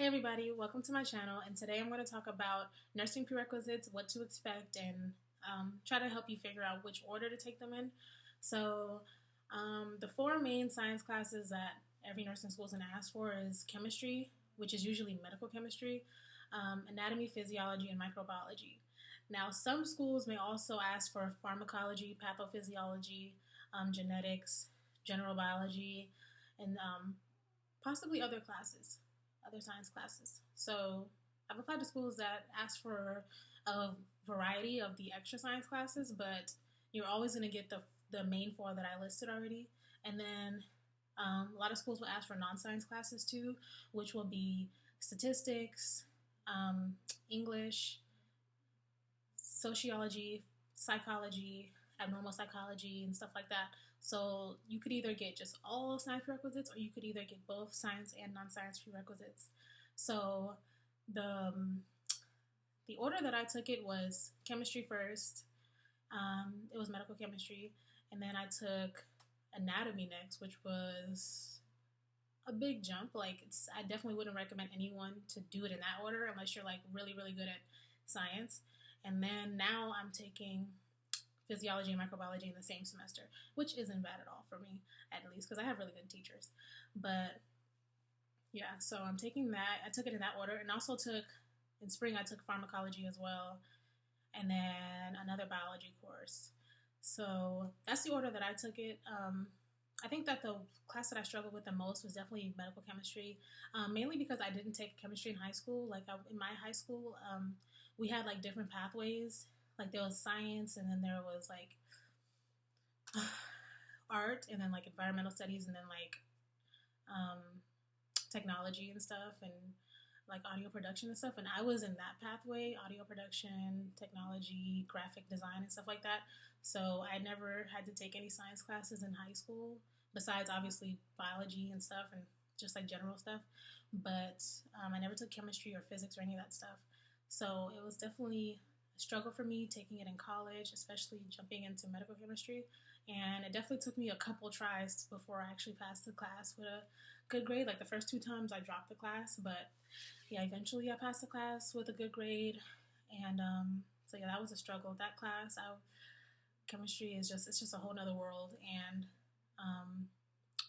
Hey everybody, welcome to my channel, and today I'm going to talk about nursing prerequisites, what to expect, and try to help you figure out which order to take them in. So the four main science classes that every nursing school is going to ask for is chemistry, which is usually medical chemistry, anatomy, physiology, and microbiology. Now some schools may also ask for pharmacology, pathophysiology, genetics, general biology, and possibly other classes, other science classes. So I've applied to schools that ask for a variety of the extra science classes, but you're always going to get the main four that I listed already. And then a lot of schools will ask for non-science classes too, which will be statistics, English, sociology, psychology, abnormal psychology, and stuff like that. So you could either get just all science prerequisites, or you could either get both science and non-science prerequisites. So the the order that I took it was chemistry first. It was medical chemistry, and then I took anatomy next, which was a big jump. I definitely wouldn't recommend anyone to do it in that order unless you're like really really good at science. And then now I'm taking physiology and microbiology in the same semester, which isn't bad at all for me, at least, because I have really good teachers. But yeah, so I'm taking that. I took it in that order, and also took in spring. I took pharmacology as well, and then another biology course. So that's the order that I took it. I think that the class that I struggled with the most was definitely medical chemistry, mainly because I didn't take chemistry in high school. In my high school, we had like different pathways. Like there was science, and then there was like art, and then like environmental studies, and then like technology and stuff, and like audio production and stuff. And I was in that pathway: audio production, technology, graphic design, and stuff like that. So I never had to take any science classes in high school, besides obviously biology and stuff, and just like general stuff. But I never took chemistry or physics or any of that stuff. So it was definitely a struggle for me taking it in college, especially jumping into medical chemistry. And it definitely took me a couple tries before I actually passed the class with a good grade. Like the first two times I dropped the class, but yeah, eventually I passed the class with a good grade. And so yeah, that was a struggle. That class, chemistry is just a whole nother world. And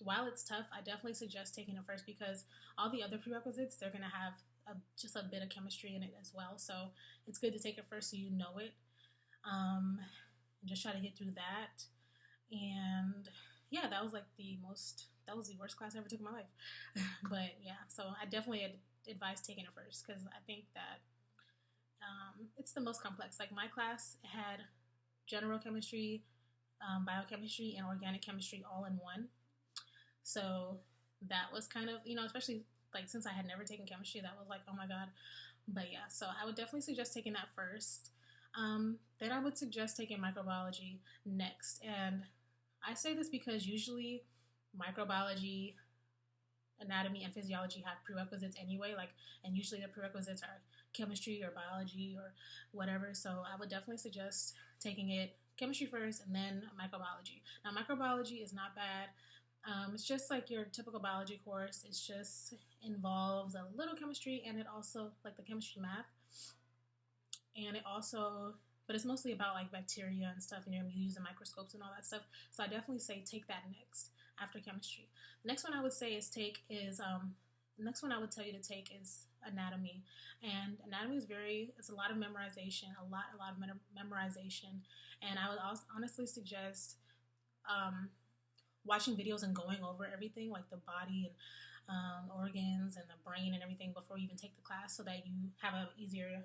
while it's tough, I definitely suggest taking it first, because all the other prerequisites, they're going to have just a bit of chemistry in it as well. So it's good to take it first so you know it. And just try to get through that. And yeah, that was the worst class I ever took in my life. But yeah, so I definitely advise taking it first, because I think that it's the most complex. Like my class had general chemistry, biochemistry, and organic chemistry all in one. So that was kind of, especially like since I had never taken chemistry, that was like, oh my God. But yeah, so I would definitely suggest taking that first. Then I would suggest taking microbiology next. And I say this because usually microbiology, anatomy, and physiology have prerequisites anyway. And usually the prerequisites are chemistry or biology or whatever. So I would definitely suggest taking it chemistry first and then microbiology. Now, microbiology is not bad. It's just like your typical biology course. It just involves a little chemistry, and it also like the chemistry math. And it also, but it's mostly about like bacteria and stuff, and you're using microscopes and all that stuff. So I definitely say take that next after chemistry. The next one I would say is the next one I would tell you to take is anatomy. And anatomy is it's a lot of memorization, a lot of memorization. And I would also honestly suggest watching videos and going over everything, like the body and organs and the brain and everything, before you even take the class, so that you have an easier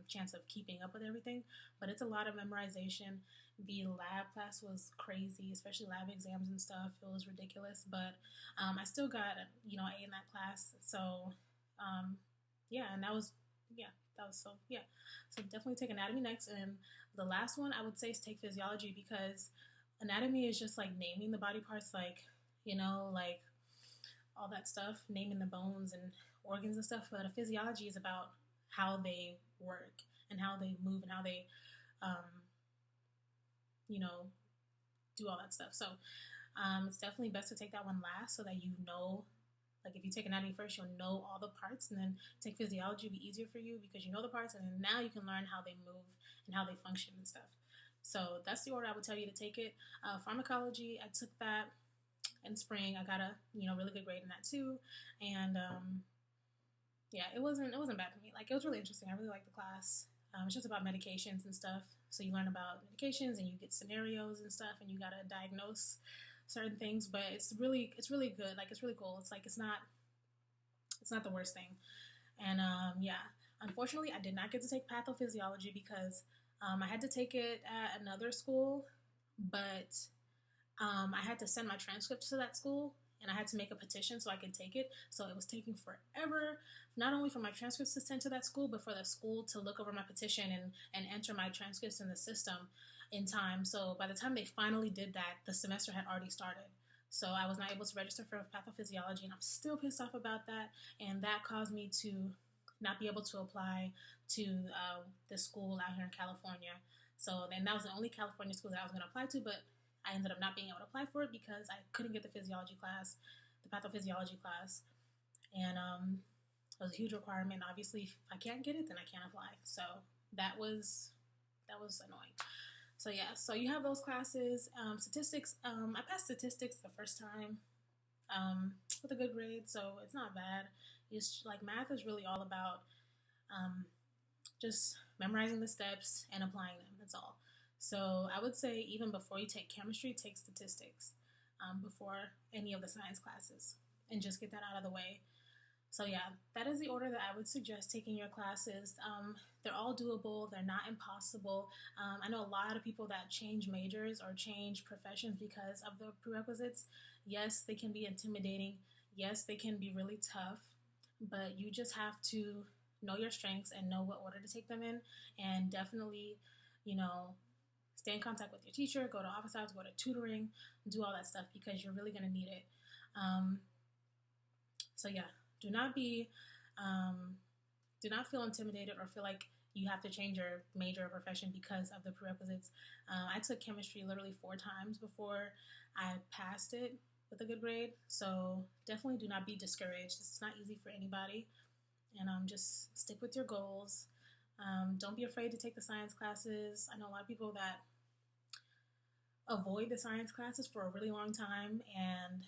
chance of keeping up with everything. But it's a lot of memorization. The lab class was crazy, especially lab exams and stuff. It was ridiculous, but I still got A in that class. So yeah, and that was so definitely take anatomy next. And the last one I would say is take physiology, because anatomy is just like naming the body parts, like like all that stuff, naming the bones and organs and stuff. But a physiology is about how they work and how they move and how they do all that stuff. So it's definitely best to take that one last, so that you know Like if you take anatomy first, you'll know all the parts, and then take physiology will be easier for you because you know the parts, and then now you can learn how they move and how they function and stuff. So that's the order I would tell you to take it. Pharmacology, I took that in spring. I got a really good grade in that too, and yeah, it wasn't bad for me. Like it was really interesting. I really liked the class. It's just about medications and stuff. So you learn about medications and you get scenarios and stuff, and you gotta diagnose certain things. But it's really good. Like it's really cool. It's like it's not the worst thing. And yeah, unfortunately, I did not get to take pathophysiology because I had to take it at another school, but I had to send my transcripts to that school, and I had to make a petition so I could take it. So it was taking forever, not only for my transcripts to send to that school, but for the school to look over my petition and enter my transcripts in the system in time. So by the time they finally did that, the semester had already started. So I was not able to register for pathophysiology, and I'm still pissed off about that. And that caused me to not be able to apply to the school out here in California. So then that was the only California school that I was going to apply to, but I ended up not being able to apply for it because I couldn't get the physiology class, the pathophysiology class. And it was a huge requirement. Obviously, if I can't get it, then I can't apply. So that was annoying. So yeah, so you have those classes. Statistics, I passed statistics the first time with a good grade, so it's not bad. It's like math is really all about just memorizing the steps and applying them. That's all. So I would say even before you take chemistry, take statistics before any of the science classes, and just get that out of the way. So yeah, that is the order that I would suggest taking your classes. They're all doable. They're not impossible. I know a lot of people that change majors or change professions because of the prerequisites. Yes, they can be intimidating. Yes, they can be really tough, but you just have to know your strengths and know what order to take them in, and definitely, stay in contact with your teacher, go to office hours, go to tutoring, do all that stuff because you're really going to need it. So yeah, do not feel intimidated or feel like you have to change your major or profession because of the prerequisites. I took chemistry literally 4 times before I passed it with a good grade. So definitely do not be discouraged. It's not easy for anybody. And just stick with your goals. Don't be afraid to take the science classes. I know a lot of people that avoid the science classes for a really long time, and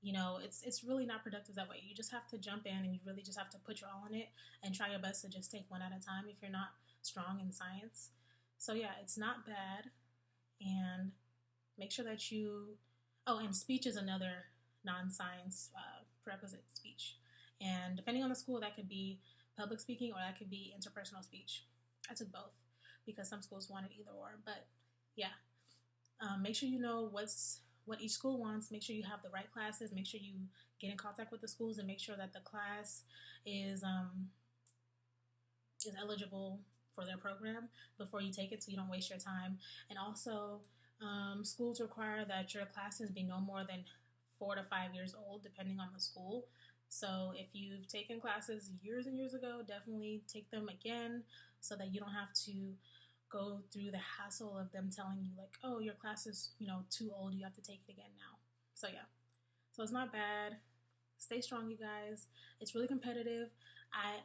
it's really not productive that way. You just have to jump in, and you really just have to put your all in it and try your best to just take one at a time if you're not strong in science. So yeah, it's not bad. And make sure that and speech is another non-science prerequisite, speech. And depending on the school, that could be public speaking or that could be interpersonal speech. I took both because some schools wanted either or. But yeah, make sure you know what each school wants. Make sure you have the right classes. Make sure you get in contact with the schools and make sure that the class is eligible for their program before you take it, so you don't waste your time. And also, schools require that your classes be no more than 4 to 5 years old, depending on the school. So if you've taken classes years and years ago, definitely take them again so that you don't have to go through the hassle of them telling you like, oh, your class is, too old, you have to take it again now. So yeah, so it's not bad. Stay strong, you guys. It's really competitive.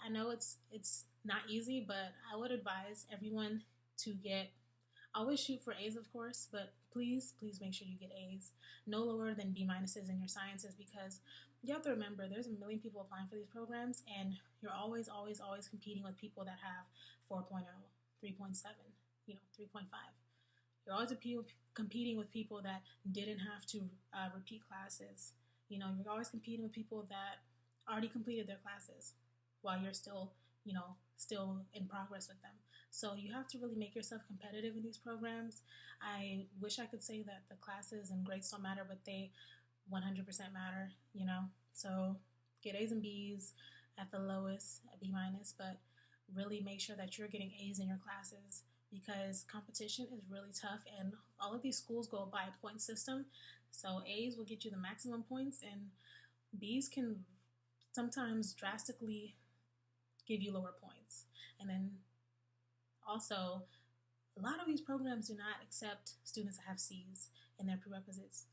I know it's not easy, but I would advise everyone to always shoot for A's, of course, but please make sure you get A's. No lower than B minuses in your sciences, because you have to remember there's a million people applying for these programs, and you're always competing with people that have 4.0, 3.7, 3.5. You're always competing with people that didn't have to repeat classes. You're always competing with people that already completed their classes while you're still in progress with them. So you have to really make yourself competitive in these programs. I wish I could say that the classes and grades don't matter, but they 100% matter, So get A's and B's at the lowest, a B minus, but really make sure that you're getting A's in your classes because competition is really tough, and all of these schools go by a point system. So A's will get you the maximum points, and B's can sometimes drastically give you lower points. And then also, a lot of these programs do not accept students that have C's in their prerequisites.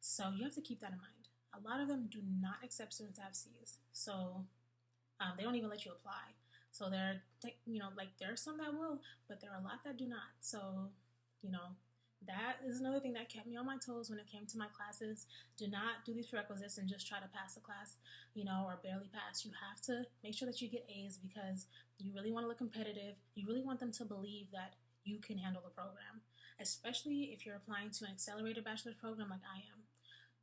So you have to keep that in mind. a lot of them do not accept students that have C's. So they don't even let you apply. So like there are some that will, but there are a lot that do not. So, you know, that is another thing that kept me on my toes when it came to my classes. Do not do these prerequisites and just try to pass the class, or barely pass. You have to make sure that you get A's because you really want to look competitive. You really want them to believe that you can handle the program, especially if you're applying to an accelerated bachelor's program like I am.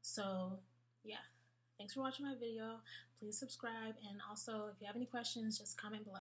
So, yeah. Thanks for watching my video. Please subscribe, and also if you have any questions, just comment below.